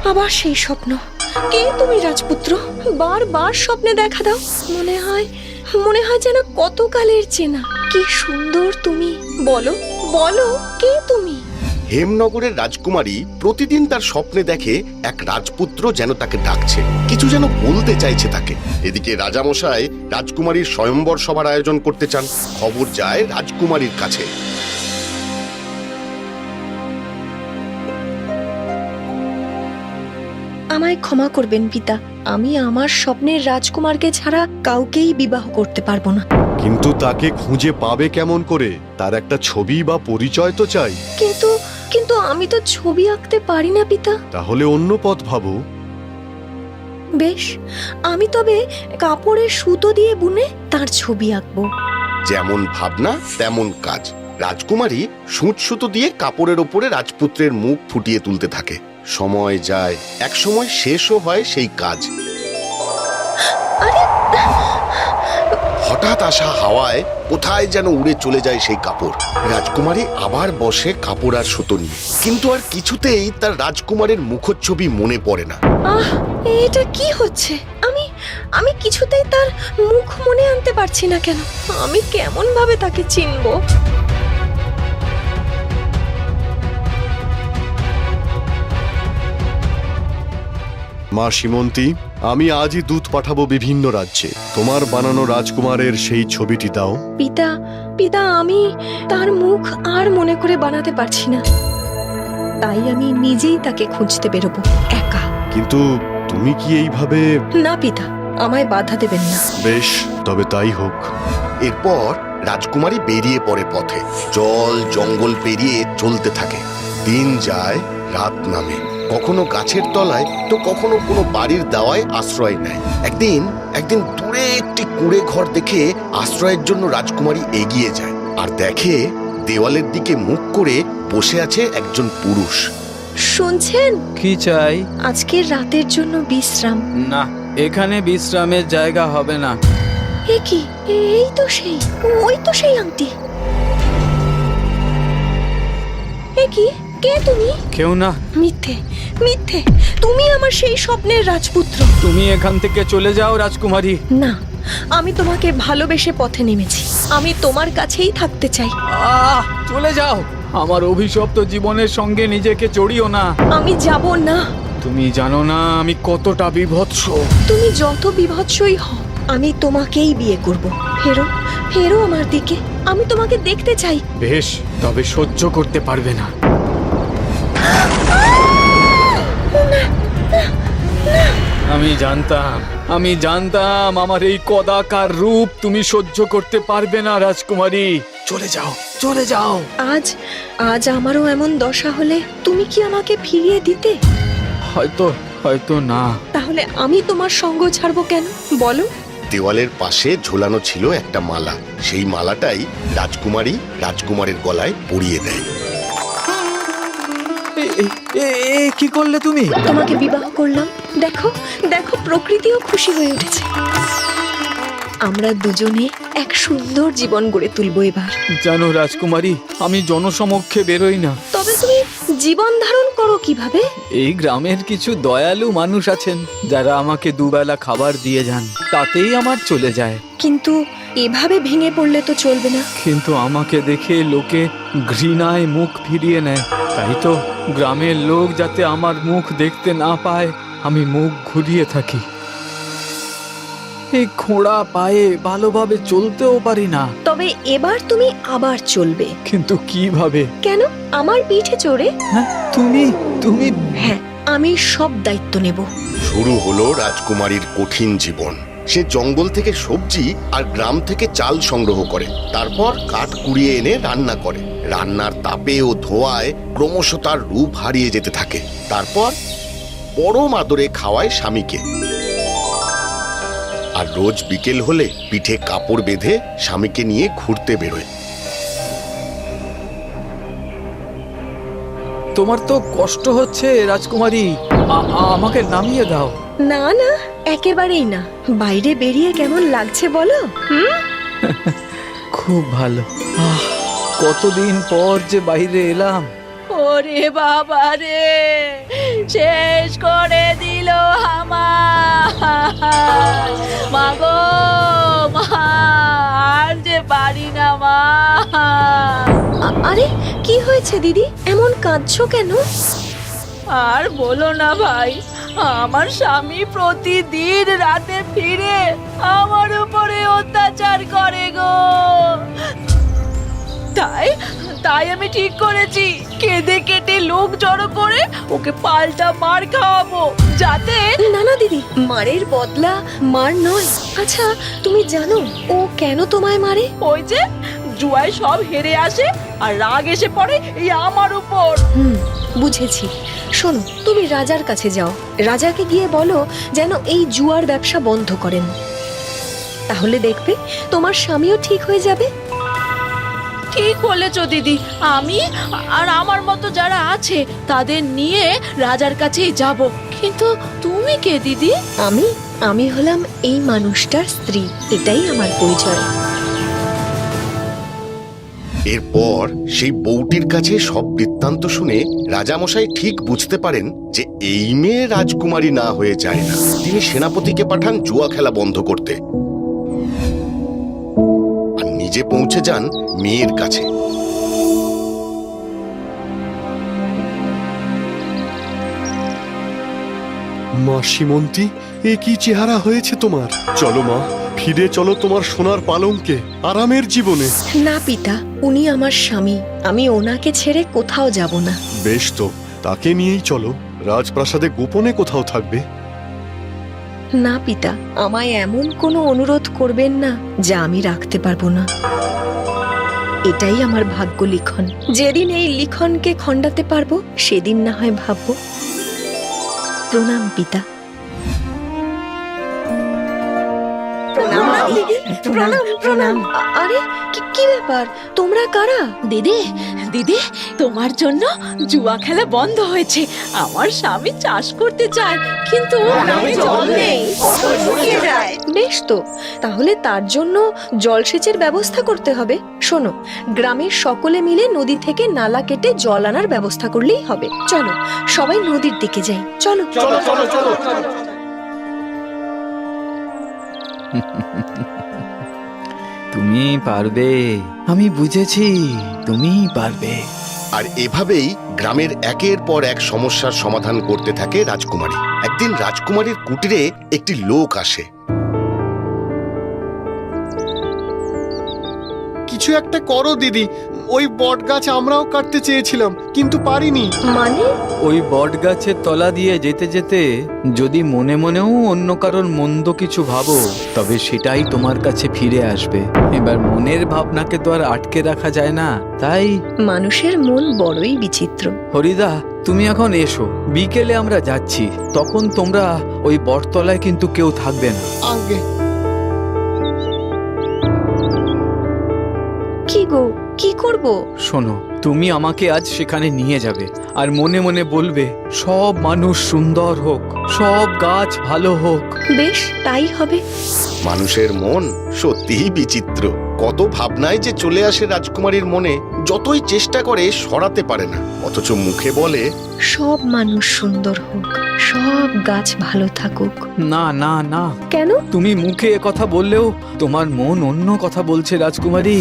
আবার সেই স্বপ্ন। কে তুমি রাজপুত্র? বারবার স্বপ্নে দেখা দাও। মনে হয় যেন কতকালের চেনা। কি সুন্দর তুমি। বলো বলো, কে তুমি? হেমনগরের রাজকুমারী প্রতিদিন তার স্বপ্নে দেখে এক রাজপুত্র যেন তাকে ডাকছে, কিছু যেন বলতে চাইছে তাকে। এদিকে রাজামশাই রাজকুমারীর স্বয়ম্বর সভার আয়োজন করতে চান। খবর যায় রাজকুমারীর কাছে। আমায় ক্ষমা করবেন পিতা, আমি আমার স্বপ্নের রাজকুমারকে ছাড়া কাউকেই বিবাহ করতে পারবো না। কিন্তু তাকে খুঁজে পাবে কেমন করে? তার একটা ছবি বা পরিচয় তো চাই। কিন্তু আমি তো ছবি আঁকতে পারি না পিতা। তাহলে অন্য পথ ভাবো। বেশ, আমি তবে কাপড়ের সুতো দিয়ে বুনে তার ছবি আঁকবো। যেমন ভাবনা তেমন কাজ। রাজকুমারী সূঁচ সুতো দিয়ে কাপড়ের ওপরে রাজপুত্রের মুখ ফুটিয়ে তুলতে থাকে। সময় যায়, এক সময় শেষও হয় সেই কাজ। হঠাৎ আসা হাওয়ায় কোথায় যেন উড়ে চলে যায় সেই কাপড়। রাজকুমারী আবার বসে কাপড় আর সুতো নিয়ে, কিন্তু আর কিছুতেই তার রাজকুমারের মুখচ্ছবি মনে পড়ে না। এটা কি হচ্ছে? আমি কিছুতেই তার মুখ মনে আনতে পারছি না কেন? আমি কেমন ভাবে তাকে চিনবো? মা সীমন্তী, আমি আজই দূত পাঠাবো বিভিন্ন রাজ্যে। তোমার বানানো রাজকুমারের সেই ছবিটি দাও। পিতা, আমি তার মুখ আর মনে করে বানাতে পারছি না। তাই আমি নিজেই তাকে খুঁজতে বেরোবো, একা। কিন্তু তুমি কি এইভাবে? না পিতা, আমায় বাধা দেবেন না। বেশ, তবে তাই হোক। এরপর রাজকুমারী বেরিয়ে পড়ে পথে। জল জঙ্গল পেরিয়ে চলতে থাকে। দিন যায়, রাত নামে। কখনো গাছের তলায় তো কখনো কোনো বাড়ির দাওয়ায় আশ্রয় নেয়। একদিন দূরে একটি কুঁড়ে ঘর দেখে আশ্রয়ের জন্য রাজকুমারী এগিয়ে যায়, আর দেখে দেওয়ালের দিকে মুখ করে বসে আছে একজন পুরুষ। শুনছেন? কি চাই? আজকের রাতের জন্য বিশ্রাম। না, এখানে বিশ্রামের জায়গা হবে না। এ কি? ওই তো সেই আংটি। এ কি? কে তুমি? কেউ না। মিথ্যে। তুমি আমার সেই স্বপ্নের রাজপুত্র। তুমি এখান থেকে চলে যাও রাজকুমারী। না, আমি তোমাকে ভালোবেসে পথে নেমেছি। আমি তোমার কাছেই থাকতে চাই। চলে যাও। আমার অভিশপ্ত জীবনের সঙ্গে নিজেকে জড়িও না। আমি যাব না। তুমি জানো না আমি কতটা বিভৎস। তুমি যত বিভৎসই হও, আমি তোমাকেই বিয়ে করব। ফেরো আমার দিকে। আমি তোমাকে দেখতে চাই। বেশ, তবে সহ্য করতে পারবে না। আমি জানতাম আমার এই কদাকার রূপ তুমি সহ্য করতে পারবে না রাজকুমারী। চলে যাও। আজ আমারও এমন দশা হলে তুমি কি আমাকে ফিরিয়ে দিতে? হয়তো না। তাহলে আমি তোমার সঙ্গ ছাড়বো কেন, বলো? দেওয়ালের পাশে ঝোলানো ছিল একটা মালা। সেই মালাটাই রাজকুমারী রাজকুমারের গলায় পরিয়ে দেয়। কি করলে তুমি? তোমাকে বিবাহ করলাম। দেখো প্রকৃতিও খুশি হয়ে উঠেছে। আমরা দুজনে এক সুন্দর জীবন গড়ে তুলবো এবার। জানো রাজকুমারী, আমি জনসমক্ষে বেরোই না। তবে তুমি জীবন ধারণ করো কিভাবে? এই গ্রামের কিছু দয়ালু মানুষ আছেন যারা আমাকে দুবেলা খাবার দিয়ে যান, তাতেই আমার চলে যায়। কিন্তু এভাবে ভেঙে পড়লে তো চলবে না। কিন্তু আমাকে দেখে লোকে ঘৃণায় মুখ ফিরিয়ে নেয়। তাই তো গ্রামের লোক যাতে আমার মুখ দেখতে না পায়, আমি মুখ ঘুরিয়ে থাকি। এই খোঁড়া পায়ে ভালোভাবে চলতেও পারি না। তবে এবার তুমি আবার চলবে। কিন্তু কিভাবে? কেন? আমার পিঠে চড়ে। হ্যাঁ, তুমি? হ্যাঁ, আমি সব দায়িত্ব নেব। শুরু হলো রাজকুমারীর কঠিন জীবন। সে জঙ্গল থেকে সবজি আর গ্রাম থেকে চাল সংগ্রহ করে, তারপর কাঠ কুড়িয়ে এনে রান্না করে। রান্নার তাপে ও ধোঁয়ায় ক্রমশ তার রূপ হারিয়ে যেতে থাকে। তারপর পরম আদরে খাওয়ায় স্বামীকে। আর রোজ বিকেল হলে পিঠে কাপড় বেঁধে স্বামীকে নিয়ে ঘুরতে বেরোয়। তোমার তো কষ্ট হচ্ছে রাজকুমারী, আমাকে নামিয়ে দাও। না, একেবারেই না। বাইরে বেরিয়ে কেমন লাগছে বলো? খুব ভালো। কতদিন পর যে বাইরে এলাম। ওরে বাবা রে, শেষ করে দিল আমার। মা গো মা, আর যে পারি না মা। আরে কি হয়েছে দিদি, এমন কাঁদছো কেন? আর বলো না ভাই, আমার স্বামী প্রতিদিন রাতে ফিরে আমার উপরে অত্যাচার করে গো। তাই আমি ঠিক করেছি, কেঁদে কেটে লোক জড়ো করে ওকে পাল্টা মার খাওয়াবো, যাতে না না দিদি, মারের বদলা মার নয়। আচ্ছা তুমি জানো ও কেন তোমায় মারে? ওই যে জুয়ায় সব হেরে আসে আর রাগ এসে পড়ে এই আমার উপর। বুঝেছি। শোনো, তুমি রাজার কাছে যাও, রাজাকে গিয়ে বলো যেন এই জুয়ার ব্যবসা বন্ধ করেন। তাহলে দেখবে তোমার স্বামীও ঠিক হয়ে যাবে। ঠিক বলেছো দিদি, আমি আর আমার মতো যারা আছে তাদের নিয়ে রাজার কাছেই যাব। কিন্তু তুমি কে দিদি? আমি হলাম এই মানুষটার স্ত্রী, এটাই আমার পরিচয়। এরপর সেই বউটির কাছে সব বৃত্তান্ত শুনে রাজামশাই ঠিক বুঝতে পারেন যে এই মেয়ে রাজকুমারী না হয়ে যায় না। তিনি সেনাপতিকে পাঠান জুয়া খেলা বন্ধ করতে আর নিজে পৌঁছে যান মেয়ের কাছে। মা সীমন্তী, এ কি চেহারা হয়েছে তোমার? চলো মা, ফিরে চলো তোমার সোনার পালঙ্কে, আরামের জীবনে। না পিতা, উনি আমার স্বামী, আমি ওনাকে ছেড়ে কোথাও যাব না। বেশ তো, তাকে নিয়েই চলো। রাজপ্রাসাদে গোপনে কোথাও থাকবে। না পিতা, আমায় এমন কোনো অনুরোধ করবেন না যা আমি রাখতে পারবো না। এটাই আমার ভাগ্য লিখন। যেদিন এই লিখনকে খণ্ডাতে পারবো সেদিন না হয় ভাববো। প্রণাম পিতা। প্রণাম। আরে কি ব্যাপার, তোমরা কারা? দিদি তোমার জন্য জুয়া খেলা বন্ধ হয়েছে। আমার স্বামী চাষ করতে চায়, কিন্তু গ্রামে জল নেই। বেশ তো, তাহলে তার জন্য জলসেচের ব্যবস্থা করতে হবে। শোনো, গ্রামের সকলে মিলে নদী থেকে নালা কেটে জল আনার ব্যবস্থা করলেই হবে। চলো সবাই নদীর দিকে যাই। চলো। তুমি পারবে, আমি বুঝেছি, তুমি পারবে। আর এভাবেই গ্রামের একের পর এক সমস্যার সমাধান করতে থাকে রাজকুমারী। একদিন রাজকুমারীর কুটিরে একটি লোক আসে। কিছু একটা করো দিদি, ওই বট গাছ আমরাও কাটতে চেয়েছিলাম কিন্তু পারিনি। মানে? ওই বট গাছের তলা দিয়ে যেতে যেতে যদি মনে মনেও অন্য কারোর মন্দ কিছু ভাবো, তবে সেটাই তোমার কাছে ফিরে আসবে। এবার মনের ভাবনাকে তো আর আটকে রাখা যায় না, তাই মানুষের মন বড়ই বিচিত্র। হরিদা, তুমি এখন এসো, বিকেলে আমরা যাচ্ছি। তখন তোমরা ওই বটতলায় কিন্তু কেউ থাকবে না। আগে কি গো, কি করব? শোনো, তুমি আমাকে আজ সেখানে নিয়ে যাবে আর মনে মনে বলবে সব মানুষ সুন্দর হোক, সব গাছ ভালো হোক। বেশ, তাই হবে। মানুষের মন সত্যিই বিচিত্র। কত ভাবনায় যে চলে আসে রাজকুমারীর মনে, যতই চেষ্টা করে সরাতে পারে না। অথচ মুখে বলে সব মানুষ সুন্দর হোক, সব গাছ ভালো থাকুক। না না না, কেন? তুমি মুখে কথা বললেও তোমার মন অন্য কথা বলছে রাজকুমারী।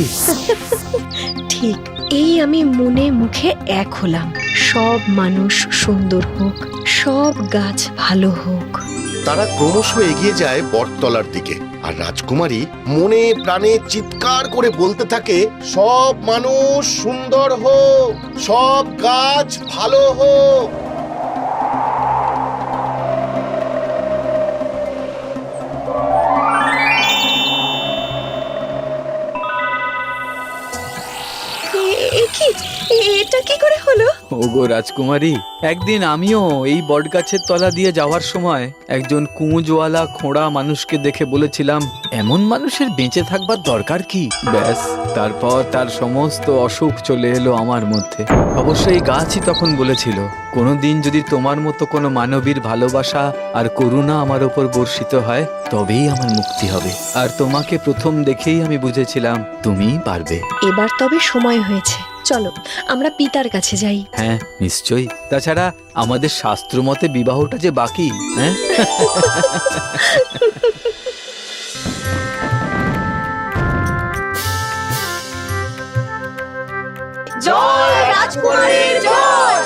ঠিক, এই আমি মনে মুখে এক হলাম। সব মানুষ সুন্দর হোক, সব গাছ ভালো হোক। তারা ক্রমশ এগিয়ে যায় বটতলার দিকে। আর রাজকুমারী মনে প্রাণে চিৎকার করে বলতে থাকে, সব মানুষ সুন্দর হোক, সব গাছ ভালো হোক। এটা কি করে হলো? ওগো রাজকুমারী, একদিন আমিও এই বটগাছের তলা দিয়ে যাওয়ার সময় একজন কুঁজওয়ালা খোঁড়া মানুষকে দেখে বলেছিলাম, এমন মানুষের বেঁচে থাকবার দরকার কি? ব্যাস, তারপর তার সমস্ত অসুখ চলে এলো আমার মধ্যে। অবশ্য এই গাছই তখন বলেছিল, কোনোদিন যদি তোমার মতো কোনো মানবীর ভালোবাসা আর করুণা আমার ওপর বর্ষিত হয়, তবেই আমার মুক্তি হবে। আর তোমাকে প্রথম দেখেই আমি বুঝেছিলাম তুমিই পারবে। এবার তবে সময় হয়েছে। চলো আমরা পিতার কাছে যাই। হ্যাঁ নিশ্চয়ই, তাছাড়া আমাদের শাস্ত্র মতে বিবাহটা যে বাকি। হ্যাঁ জয় রাজকুমারীর জয়।